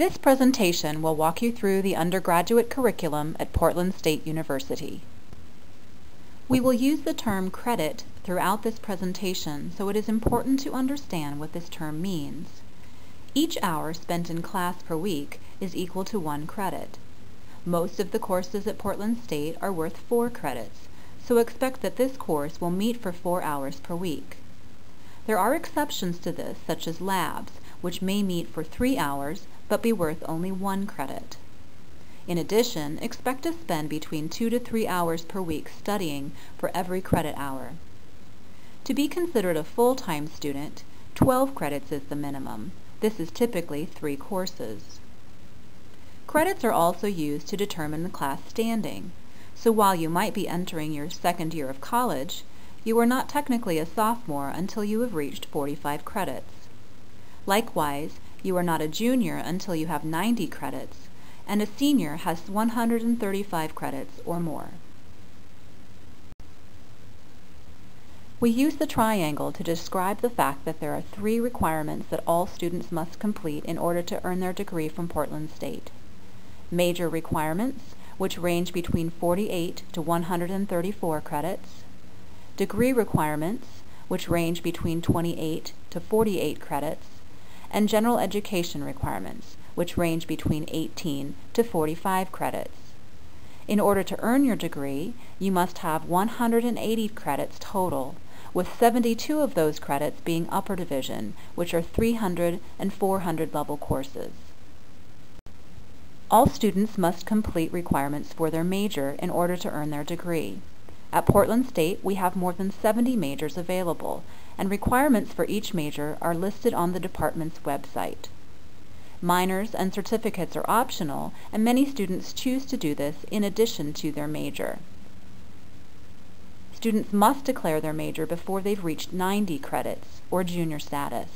This presentation will walk you through the undergraduate curriculum at Portland State University. We will use the term credit throughout this presentation, so it is important to understand what this term means. Each hour spent in class per week is equal to 1 credit. Most of the courses at Portland State are worth 4 credits, so expect that this course will meet for 4 hours per week. There are exceptions to this, such as labs, which may meet for 3 hours but be worth only 1 credit. In addition, expect to spend between 2 to 3 hours per week studying for every credit hour. To be considered a full-time student, 12 credits is the minimum. This is typically 3 courses. Credits are also used to determine the class standing, so while you might be entering your second year of college, you are not technically a sophomore until you have reached 45 credits. Likewise, you are not a junior until you have 90 credits, and a senior has 135 credits or more. We use the triangle to describe the fact that there are 3 requirements that all students must complete in order to earn their degree from Portland State. Major requirements, which range between 48 to 134 credits. Degree requirements, which range between 28 to 48 credits. And general education requirements, which range between 18 to 45 credits. In order to earn your degree, you must have 180 credits total, with 72 of those credits being upper division, which are 300 and 400 level courses. All students must complete requirements for their major in order to earn their degree. At Portland State, we have more than 70 majors available, and requirements for each major are listed on the department's website. Minors and certificates are optional, and many students choose to do this in addition to their major. Students must declare their major before they've reached 90 credits, or junior status.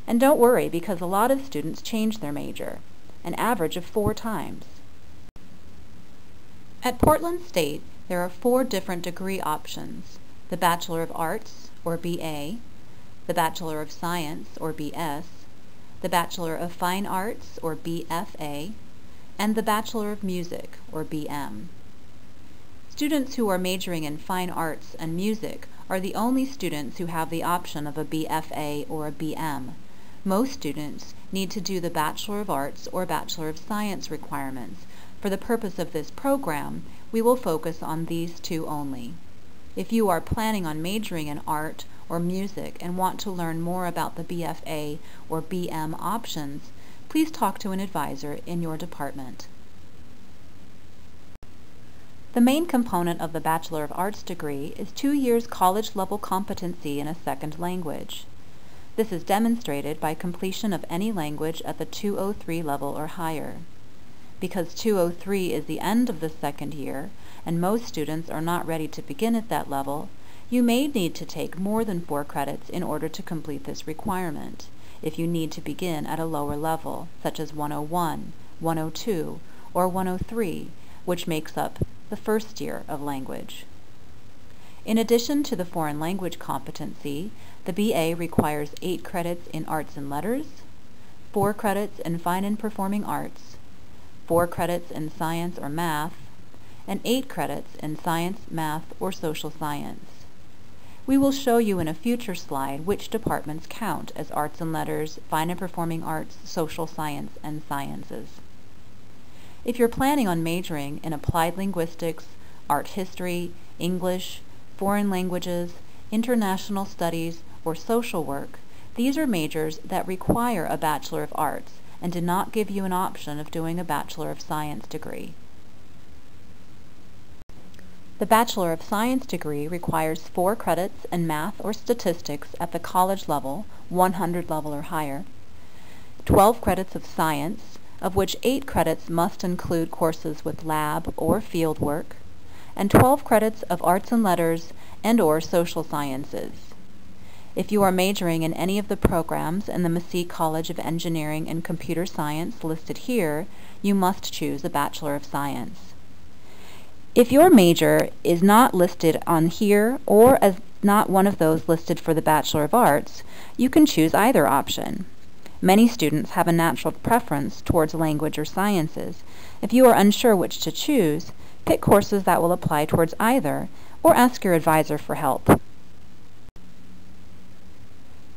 And don't worry, because a lot of students change their major, an average of 4 times. At Portland State, there are 4 different degree options: the Bachelor of Arts, or BA, the Bachelor of Science, or BS, the Bachelor of Fine Arts, or BFA, and the Bachelor of Music, or BM. Students who are majoring in fine arts and music are the only students who have the option of a BFA or a BM. Most students need to do the Bachelor of Arts or Bachelor of Science requirements. For the purpose of this program, we will focus on these 2 only. If you are planning on majoring in art or music and want to learn more about the BFA or BM options, please talk to an advisor in your department. The main component of the Bachelor of Arts degree is 2 years college-level competency in a second language. This is demonstrated by completion of any language at the 203 level or higher. Because 203 is the end of the second year, and most students are not ready to begin at that level, you may need to take more than 4 credits in order to complete this requirement, if you need to begin at a lower level, such as 101, 102, or 103, which makes up the first year of language. In addition to the foreign language competency, the BA requires 8 credits in arts and letters, 4 credits in fine and performing arts, 4 credits in science or math, and 8 credits in science, math, or social science. We will show you in a future slide which departments count as arts and letters, fine and performing arts, social science, and sciences. If you're planning on majoring in applied linguistics, art history, English, foreign languages, international studies, or social work, these are majors that require a Bachelor of Arts and do not give you an option of doing a Bachelor of Science degree. The Bachelor of Science degree requires 4 credits in math or statistics at the college level, 100 level or higher, 12 credits of science, of which 8 credits must include courses with lab or field work, and 12 credits of arts and letters and/or social sciences. If you are majoring in any of the programs in the Massey College of Engineering and Computer Science listed here, you must choose a Bachelor of Science. If your major is not listed on here or as not one of those listed for the Bachelor of Arts, you can choose either option. Many students have a natural preference towards language or sciences. If you are unsure which to choose, pick courses that will apply towards either, or ask your advisor for help.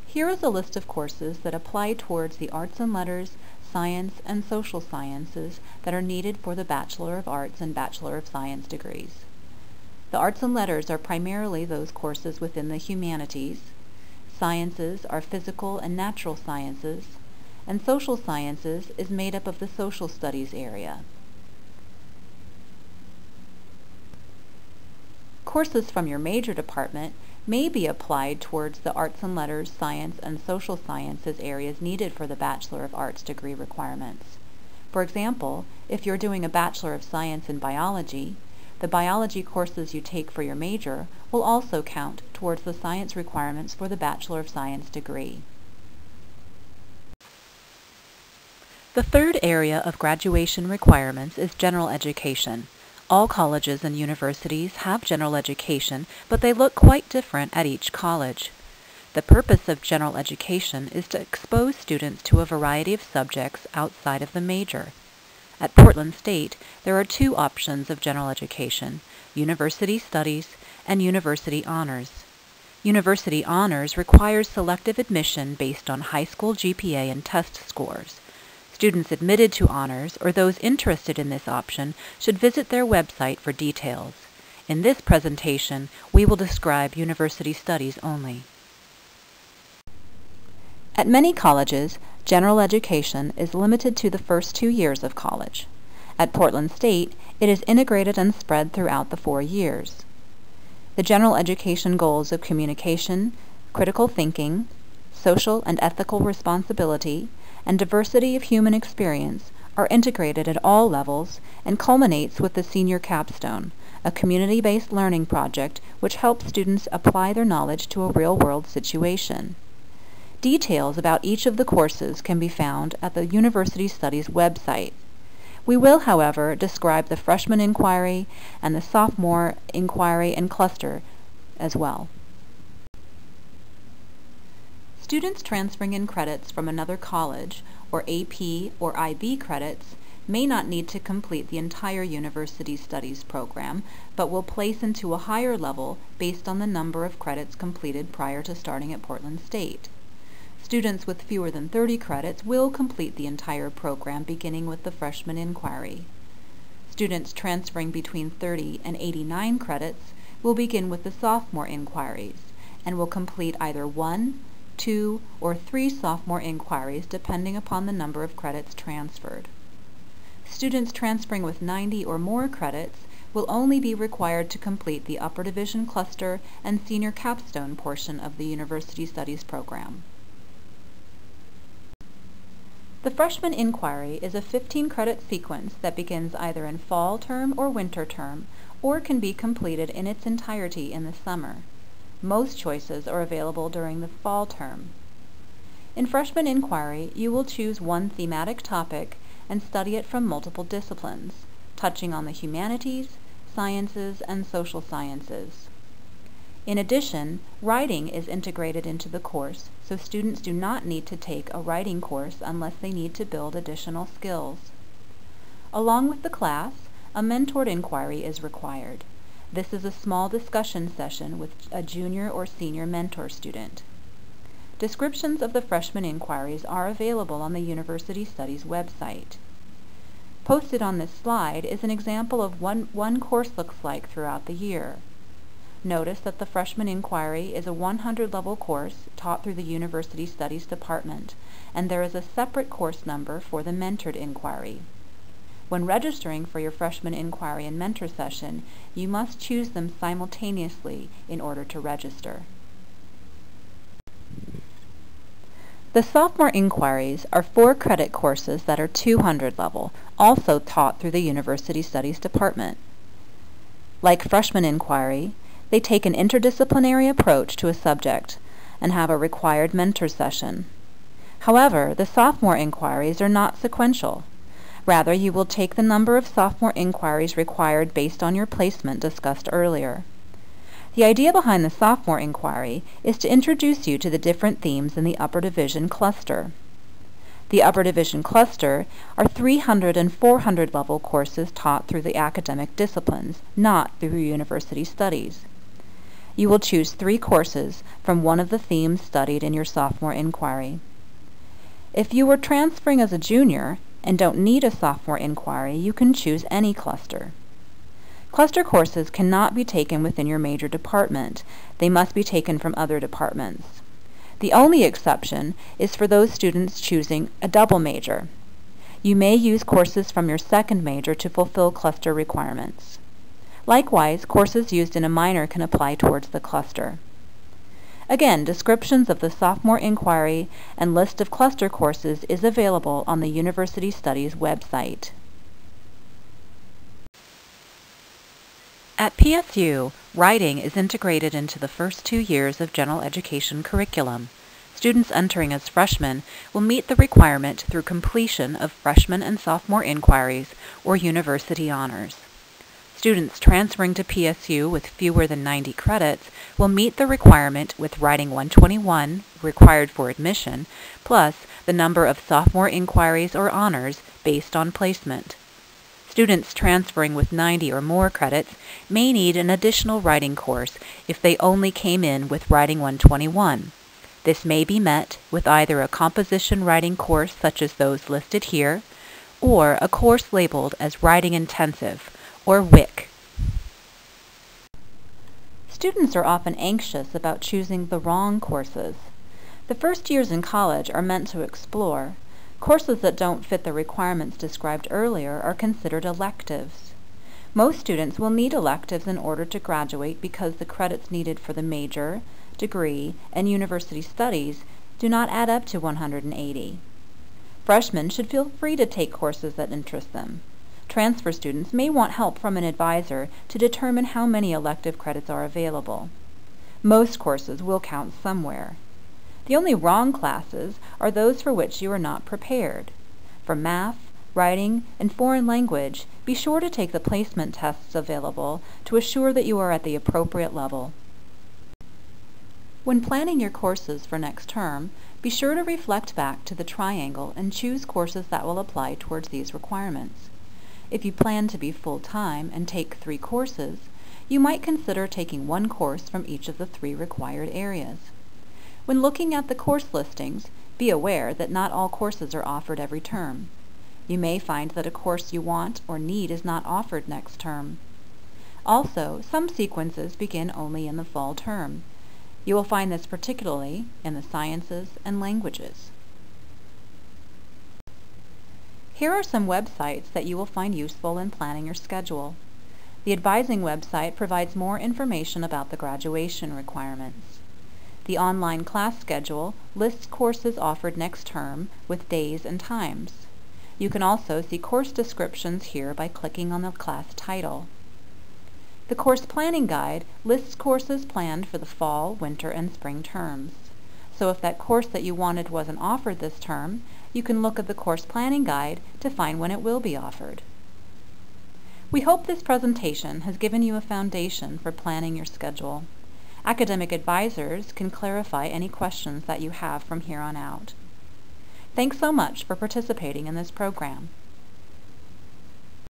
Here is a list of courses that apply towards the arts and letters, science, and social sciences that are needed for the Bachelor of Arts and Bachelor of Science degrees. The arts and letters are primarily those courses within the humanities. Sciences are physical and natural sciences, and social sciences is made up of the social studies area. Courses from your major department may be applied towards the arts and letters, science, and social sciences areas needed for the Bachelor of Arts degree requirements. For example, if you're doing a Bachelor of Science in Biology, the biology courses you take for your major will also count towards the science requirements for the Bachelor of Science degree. The third area of graduation requirements is general education. All colleges and universities have general education, but they look quite different at each college. The purpose of general education is to expose students to a variety of subjects outside of the major. At Portland State, there are two options of general education: University Studies and University Honors. University Honors requires selective admission based on high school GPA and test scores. Students admitted to honors, or those interested in this option, should visit their website for details. In this presentation, we will describe University Studies only. At many colleges, general education is limited to the first 2 years of college. At Portland State, it is integrated and spread throughout the 4 years. The general education goals of communication, critical thinking, social and ethical responsibility, and diversity of human experience are integrated at all levels and culminates with the Senior Capstone, a community-based learning project which helps students apply their knowledge to a real-world situation. Details about each of the courses can be found at the University Studies website. We will, however, describe the freshman inquiry and the sophomore inquiry and cluster as well. Students transferring in credits from another college, or AP or IB credits, may not need to complete the entire University Studies program, but will place into a higher level based on the number of credits completed prior to starting at Portland State. Students with fewer than 30 credits will complete the entire program beginning with the freshman inquiry. Students transferring between 30 and 89 credits will begin with the sophomore inquiries and will complete either 1, 2, or 3 sophomore inquiries depending upon the number of credits transferred. Students transferring with 90 or more credits will only be required to complete the Upper Division Cluster and Senior Capstone portion of the University Studies program. The freshman inquiry is a 15-credit sequence that begins either in fall term or winter term, or can be completed in its entirety in the summer. Most choices are available during the fall term. In freshman inquiry, you will choose one thematic topic and study it from multiple disciplines, touching on the humanities, sciences, and social sciences. In addition, writing is integrated into the course, so students do not need to take a writing course unless they need to build additional skills. Along with the class, a mentored inquiry is required. This is a small discussion session with a junior or senior mentor student. Descriptions of the freshman inquiries are available on the University Studies website. Posted on this slide is an example of what one course looks like throughout the year. Notice that the freshman inquiry is a 100-level course taught through the University Studies department, and there is a separate course number for the mentored inquiry. When registering for your freshman inquiry and mentor session, you must choose them simultaneously in order to register. The sophomore inquiries are 4-credit courses that are 200 level, also taught through the University Studies department. Like freshman inquiry, they take an interdisciplinary approach to a subject and have a required mentor session. However, the sophomore inquiries are not sequential. Rather, you will take the number of sophomore inquiries required based on your placement discussed earlier. The idea behind the sophomore inquiry is to introduce you to the different themes in the Upper Division cluster. The Upper Division Cluster are 300 and 400 level courses taught through the academic disciplines, not through university studies. You will choose 3 courses from one of the themes studied in your sophomore inquiry. If you were transferring as a junior and don't need a sophomore inquiry, you can choose any cluster. Cluster courses cannot be taken within your major department. They must be taken from other departments. The only exception is for those students choosing a double major. You may use courses from your second major to fulfill cluster requirements. Likewise, courses used in a minor can apply towards the cluster. Again, descriptions of the sophomore inquiry and list of cluster courses is available on the University Studies website. At PSU, writing is integrated into the first 2 years of general education curriculum. Students entering as freshmen will meet the requirement through completion of freshman and sophomore inquiries or university honors. Students transferring to PSU with fewer than 90 credits will meet the requirement with Writing 121, required for admission, plus the number of sophomore inquiries or honors based on placement. Students transferring with 90 or more credits may need an additional writing course if they only came in with Writing 121. This may be met with either a composition writing course such as those listed here, or a course labeled as Writing Intensive, or WIC. Students are often anxious about choosing the wrong courses. The first years in college are meant to explore. Courses that don't fit the requirements described earlier are considered electives. Most students will need electives in order to graduate because the credits needed for the major, degree, and university studies do not add up to 180. Freshmen should feel free to take courses that interest them. Transfer students may want help from an advisor to determine how many elective credits are available. Most courses will count somewhere. The only wrong classes are those for which you are not prepared. For math, writing, and foreign language, be sure to take the placement tests available to assure that you are at the appropriate level. When planning your courses for next term, be sure to reflect back to the triangle and choose courses that will apply towards these requirements. If you plan to be full-time and take 3 courses, you might consider taking 1 course from each of the 3 required areas. When looking at the course listings, be aware that not all courses are offered every term. You may find that a course you want or need is not offered next term. Also, some sequences begin only in the fall term. You will find this particularly in the sciences and languages. Here are some websites that you will find useful in planning your schedule. The advising website provides more information about the graduation requirements. The online class schedule lists courses offered next term with days and times. You can also see course descriptions here by clicking on the class title. The Course Planning Guide lists courses planned for the fall, winter, and spring terms. So if that course that you wanted wasn't offered this term, you can look at the Course Planning Guide to find when it will be offered. We hope this presentation has given you a foundation for planning your schedule. Academic advisors can clarify any questions that you have from here on out. Thanks so much for participating in this program.